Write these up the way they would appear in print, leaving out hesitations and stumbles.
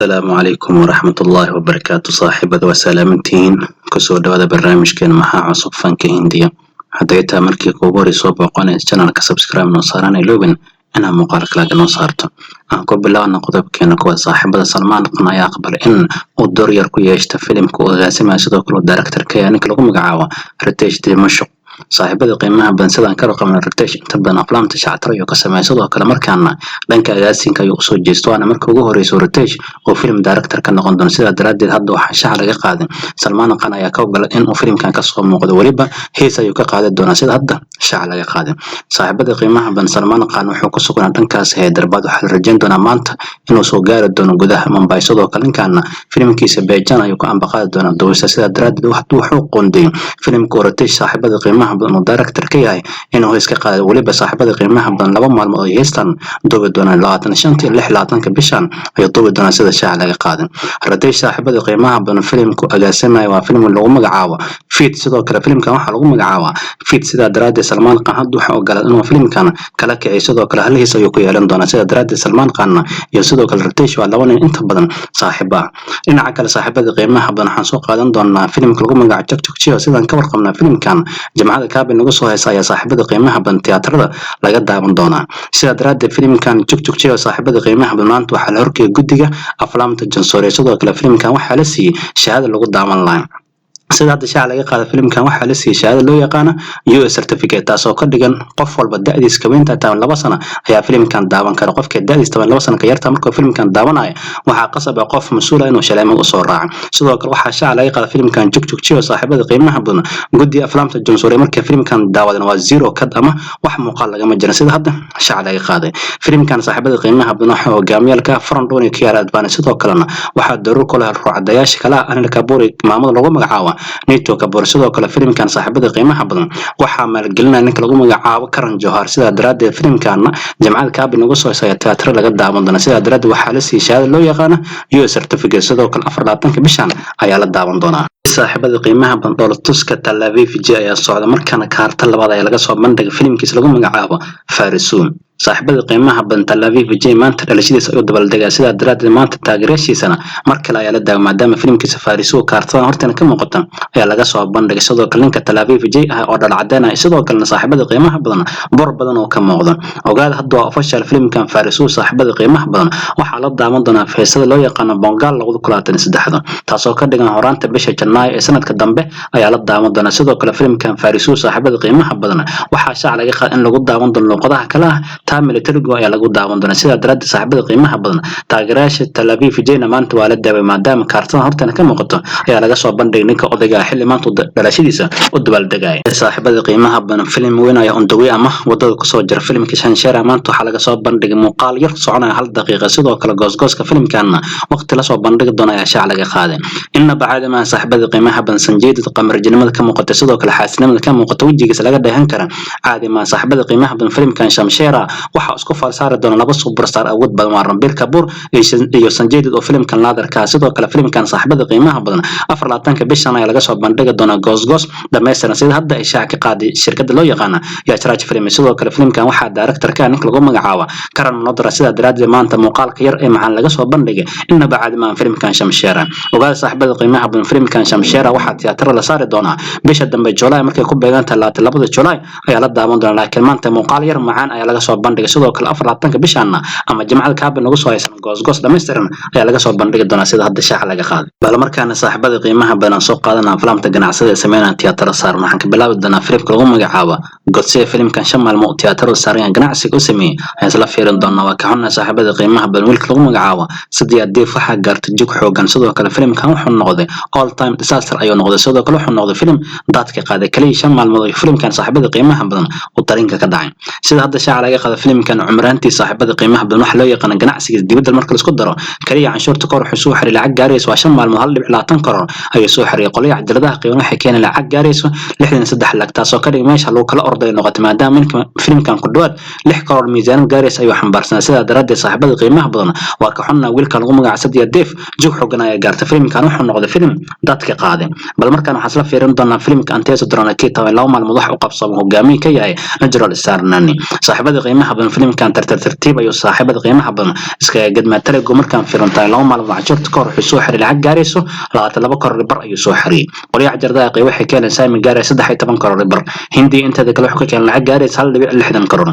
السلام عليكم ورحمة الله وبركاته. صاحبة وسلامتين كسو دوada barnaamijkeen maxaa cusub fanka Hindiya. Haday taa markii ugu horeyso booqanaysa channelka subscribe noo saaran ilowin inaa muuqaalka laga noo saarto. Aan ku bilaabno qodobkeena kuwa saaxibada Salmaan Khan ayaa aqbalay in uu door yar ku yeeshto filimka uu agaasimay sidoo kale director-ka ee ninka lagu magacaabo Ritesh Dimashq. saaxibada qiimaha badan sidaan ka raqamna Ritesh inta badan aflaamta shactar iyo ka sameeyay sidoo kale markaana dhanka agaasinka ayuu soo jeesto waana markii ugu horeyso Ritesh oo film director ka noqon doona sida daraadeed hadda waxa shaac laga qaaday Salmaan Khan ayaa ka oggolaaday in uu filmkan ka soo muuqdo waliba hees ayuu ka qaaday doona sida hadda shaac laga qaaday saaxibada qiimaha badan Salmaan Khan wuxuu ku sugnaa dhankaas Hyderabad waxa la rajayn doona maanta inuu soo gaari doono gudaha Mumbai sidoo kale ninkan filmkiisa Bejan ayuu ku ambaqaadi doona dowladda sida daraadeed wuxuu qoonday filmka Ritesh saaxibada qiimaha badan director ka yahay inuu iska qaado waliba saaxibada qiimaha badan laba maalmood oo heestan doobi doona 25 iyo 26 bishan ayuu doobi doona sida shaac laga qaaday Ritesh saaxibada qiimaha badan filmku agaasimay waa film lagu magacaabo Fit sidoo kale filmkan waxa lagu magacaabaa Fit sida daraadeed Salmaan Khan hadda waxa oggolaaday inuu filmkan kala kiciyo sidoo kale hal hees ayuu ku yeelan doona sida daraadeed Salmaan Khan iyo sidoo kale Ritesh waa laba nin inta badan saaxiiba dhinaca kale saaxibada qiimaha badan waxaan soo qaadan doonaa filmka lagu magacaabo Chak sidaan ka warqabnaa filmkan jamacada kaabin lagu soo heesay saaxibada qiimaha badan tiyaatarada laga daawan doona sida daraadeed filmkan Chak saaxibada qiimaha badan maanta waxa la horkay guddiga aflaamta Jansoore sidoo kale filmkan waxa la siiyay shahaado lagu daawan lahayn sida hadda shaac laga qaaday filmkan waxa la siiyay shahaado loo yaqaan US certificate taasoo ka dhigan qof walba da'diisa ka weynta taa 2 sano ayaa filmkan daawan kara qofka da'diisa 2 sano ka yarta markuu filmkan daawanayo waxa qasab ah qof mas'uul ah inuu shaleemo u soo raaco sidoo kale waxa shaac laga qaaday filmkan Chak saaxibada qiimaha badan guddi aflaamta Jansoore markii filmkan daawadan waa zero kad ama wax muuqaal laga ma jirin sida hadda shaac laga qaaday filmkan saaxibada qiimaha badan waxa hogaamiyalka Farandoni Kiara Advani sidoo kalena waxa daruur kale ruucadayaasha kala Anil Kapoor maamada lagu magacaabo Nito Kapoor sidoo kale filmkan saaxibada qiimaha badan waxa maalgelinaya ninka lagu magacaabo Karan Johar sida daraadeed filmkan jamacada kaabin lagu soo heesay tiyaatar laga daawan doona sida daraadeed waxa la siiyay shahaado loo yaqaan US certificate sidoo kale 24 bishan ayaa la daawan doonaa saaxibada qiimaha badan dowladtuska Tel Aviv ayaa socda markaana kaarta labaad ayaa laga soo bandhigay filmkiisa lagu magacaabo Farisun saaxibada qiimaha badan Tel Aviv maanta dhalashadiisa ay dabaldegay sida daraadeed maanta taageeraysiisana markale ayaa la daaway maadaama filmkiisa Farisun kaartada hortana ka muuqata ayaa laga soo bandhigay sidoo kale ninka Tel Aviv ah oo dhalacadana sidoo kale saaxibada qiimaha badan bor badan oo ka muuqda ogaada hadda waa official filmkan Farisun saaxibada qiimaha badan waxa la daawan doonaa feesada loo yaqaan Bengal 2023 taasoo ka dhigan horaanta bisha Janaayo ee sanadka dambe ayaa la daawan doonaa sidoo kale filmkan Farisun saaxibada qiimaha badan waxa shaac laga qaaday in lagu daawan doono luqadaha kala militariga ayaa lagu daawan doona sida daraadeed saaxibada qiimaha badan taageerayaasha Tel Aviv maanta waa la daaway maadaama kaartada hortana ka muuqato ayaa laga soo bandhigay ninka odayga xilli maanta dhalashadiisa u dabaldegay saaxibada qiimaha badan film weyn ayaa undaway ama wadada ku soo jira filmka Shanshera maanta waxa laga soo bandhigay muuqaal yar soconaya 1 daqiiqo sidoo kale goosgooska filmkan waqti la soo bandhigi doona ayaa shaac laga qaaday inna bacda ma saaxibada qiimaha badan sanjeedada qamarjinimada ka muuqata sidoo kale xaasinimada ka muuqata wajigiisa laga dheehan kara caadi ma saaxibada qiimaha badan filmkan Shanshera waxa isku falsaari doona laba superstar awood badan waa Ranbir Kapoor iyo Sanjay Dutt oo filmkan naadarka sidoo kale filmkan saaxibada qiimaha badan 24 bishan ayaa laga soo bandhigi doona goosgoos dhameystiran sida hadda ay shaac ka qaaday shirkadda loo yaqaan Yashraj Film sidoo kale filmkan waxa director-ka ninka lagu magacaabo Karan Manodra sida daraadeed maanta muuqaalka yar ee macaan laga soo bandhigay inna bacad ma filmkan Shamshera ogaada saaxibada qiimaha badan filmkan Shamshera waxa tiyaatar la saari doona bisha dambe July markay ku beegan tahay 2 July ayaa la daawan doona laakiin maanta muuqaal yar macaan ayaa laga soo bandhigay sidoo kale 24 bishan ama jamacada kaabin lagu soo heesan goosgoos dhameystiran ayaa laga soo bandhigi doona sida hadda shaac laga qaaday bal markaana saaxibada qiimaha badan soo qaadana aflaamta ganacsiga ee sameeyaan tiyaatar saar waxaan ka bilaabi doonaa filmka lagu magacaabo Godse filmkan shamal mo tiyaatar saarayaan ganacsiga u sameeyay ayaan isla fiirin doonaa waa ka xunna saaxibada qiimaha badan wiilka lagu magacaabo sidii adeef waxa gaartay jug xoogan sidoo kale filmkan wuxuu noqday all time disaster ayuu noqday sidoo kale wuxuu noqday film dadka qaaday kaliya shan maalmood oo filmkan saaxibada qiimaha badan u tarinka ka dhacay sida hadda shaac laga qaaday filmkan cumraantii saaxibada qiimaha badan wax loo yaqaan ganacsiga dibadda marka la isku daro kaliya canshuurta kor wuxuu soo xariir lacag gaarayso waa 5 maalmood 1.20 karoor ayuu soo xariir qolaya cadaladaha qiimaha waxay keenay lacag gaarayso 63 lacag taasoo ka dhigay meesha lagu kala orday noqotay maadaama filmkan ku dhawaad 6 karoor miisaan gaarayso ayuu xambaarsan sida daraadeed saaxibada qiimaha badan waa ka xunna wiilka lagu magacaabo Sadiya Deef jug xogan ayaa gaartay filmkan wuxuu noqday film dadka qaaday bal markaan waxa isla fiirin doonaa filmka Anteso Drona Kita 2 maalmood wax u qabsamo hogaamiye ka yahay Najral Sarnani saaxibada qiimaha qiimaha badan filimkan tartiib ayuu saaxiibada qiimaha badan iskaga gadmaa Telegram markaan fiirintaay laba maalmood casharta ka hor wuxuu soo xiray lacag gaarayso 22 karoor bar ayuu soo xiriyay qoliyaha jardaha qeyb waxay keeneen saami gaaray 13 karoor bar hindi inta kale wuxuu ka keenay lacag gaarayso 1.60 karoor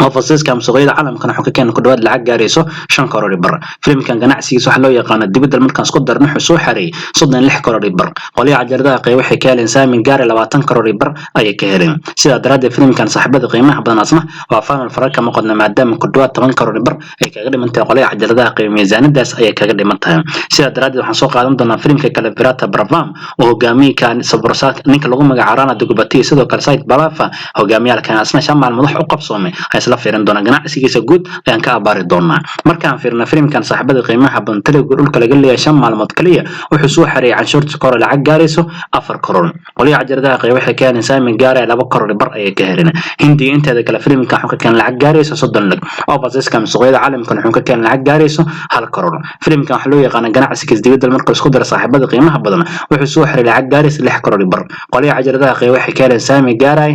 وفصيص كام صغير عالم كان حكى كان كل واحد لعق جاريسو 5 كرور بر فيلم كان جناعسي صح لو يقان دبد المركز قدر نحو سو حري صدنا 6 كرور بر قولي عجردا قي وحي كان انسان من جاري 20 كرور بر اي كهرين سيده دراد فيلم كان صاحبته قيمه بدن اسمه وفان الفرق كما قدنا مادام كل واحد 8 كرور بر اي كغدي من قولي عجردا قي ميزانيداس اي كغدي من tahay sida دراد waxaan soo qaadan doonaa filimka kale Pirata Bravam oo hogaamiye kan sabrsaad ninka lagu magacaarana dugubatiye sidoo kale Said Balafa hogaamiyaha kan asna shamal madax u qabsoomay isla fiirin doona ganacsigiisa guud ayaan ka abaari doonaa markaan fiirna filimkan saaxiibada qiimaha badan Telegram dhulka laga leeyahay 5 maalmood kaliya wuxuu soo xareeyay canshuurta kor lacag gaarayso 4 karoor qoliya jardaha qeyb waxay keeneen saami gaaray 2 karoor bar ay ka heleen hindi inteeda kale filimka wuxuu ka keenay lacag gaarayso 30 lag oo basiskam suuqyada caalamka wuxuu ka keenay lacag gaarayso 1 karoor filimkan waxa loo yaqaan ganacsigiisa dibadda marka isku dar saaxiibada qiimaha badan wuxuu soo xareeyay lacag gaarayso 6 karoor bar qoliya jardaha qeyb waxay keeneen saami gaaray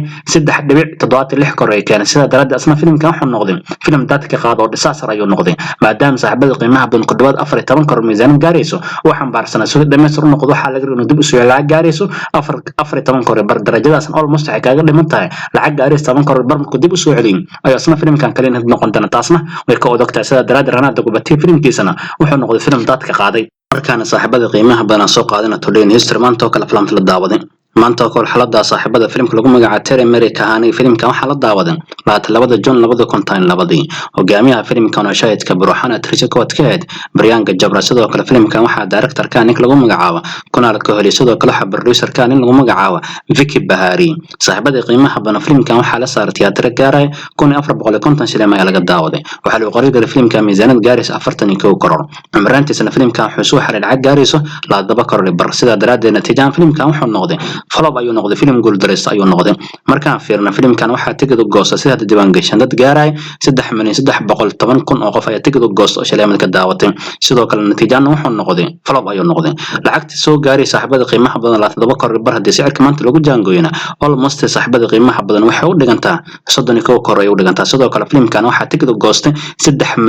3.76 karoor ay keeneen sida darada asna filimkan wuxuu noqday filim dadka qaado dhisaasar ayuu noqday maadaama saaxiibada qiimaha badan ku dhawaad 14 karoor miisaan gaarayso waxaan baarsanaa soo dhameystir noqdo waxa laga rabaa dib u soo lacag gaarayso 14 karoor bar darajadaas almost ay kaaga dhiman tahay lacag gaarayso 10 karoor bar markuu dib u soo celin ayaa asna filimkan kale in noqon doona taasna way ka odogtaa sida daraad ranada gubatiye filimkiisana wuxuu noqday filim dadka qaaday markaana saaxiibada qiimaha badan soo qaadana toleen history maanta oo kala filimta la daawaday maanta oo kale xalada saaxiibada filimka lagu magacaabo Terry America ahaanay filimkan waxa la daawadan 22 June 2012 hogaamiyaha filimkan oo shaahidka Buruxana Tricia Kotkeed Brianka Jabra sidoo kale filimkan waxa director ka nin lagu magacaabo Kunal Kohli sidoo kale waxa producer ka nin lagu magacaabo Vicky Bahari saaxiibada qiimaha badan filimkan waxa la saaray tiyaatar gaaray 1450 shilin ayaa laga daawaday waxa lagu qoray filimka miisaanad gaaris 41 karoor umraantiisana filimkan wuxuu soo xaray lacag gaariso 2 karoor bar sida daraadeed natiijada filimkan wuxuu noqday falab ayuu noqday filim guul dareysta ayuu noqday markaan fiirna filimkan waxa tigid u goosta sida diiwaan gashan dad gaaray 3,310,000 oo qof ayaa tigid u goosta oo shaleemad ka daawatay sidoo kale natiijada wuxuu noqday falab ayuu noqday lacagta soo gaaray saaxiibada qiimaha badan 7 karoor bar hadii sicirka maanta lagu jaangooyna almost saaxiibada qiimaha badan waxay u dhigantaa 31 karoor ay u dhigantaa sidoo kale filimkan waxa tigid u goostay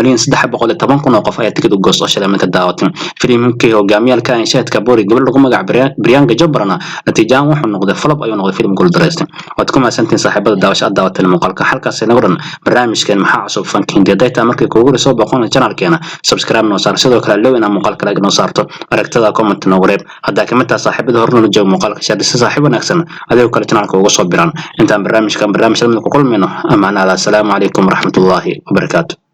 3,310,000 oo qof ayaa tigid u goosta oo shaleemad ka daawatay filimkii hogaamiyalka anshaadka boori gobol lagu magacaabo Brianka Jabrana natiijada wuxuu noqday falab ayuu noqday filim guul dareystay waad ku maasantiin saaxiibada daawashada daawatay muuqaalka halkaas inaga waran barnaamijkan maxaa cusub fankiin data markii kuugu soo boqon channelkeena subscribe noo saar sidoo kale loo ina muuqaalka laga noo saarto aragtada comment noo wareeb hadaa ka mid tahay saaxiibada horna la joogo muuqaalka shaadisa saaxiib wanaagsan adeeg kale channelka ugu soo biraan intaan barnaamijkan ku kulmayno amaanaada assalaamu calaykum waraxmatullaahi wabarakaatuh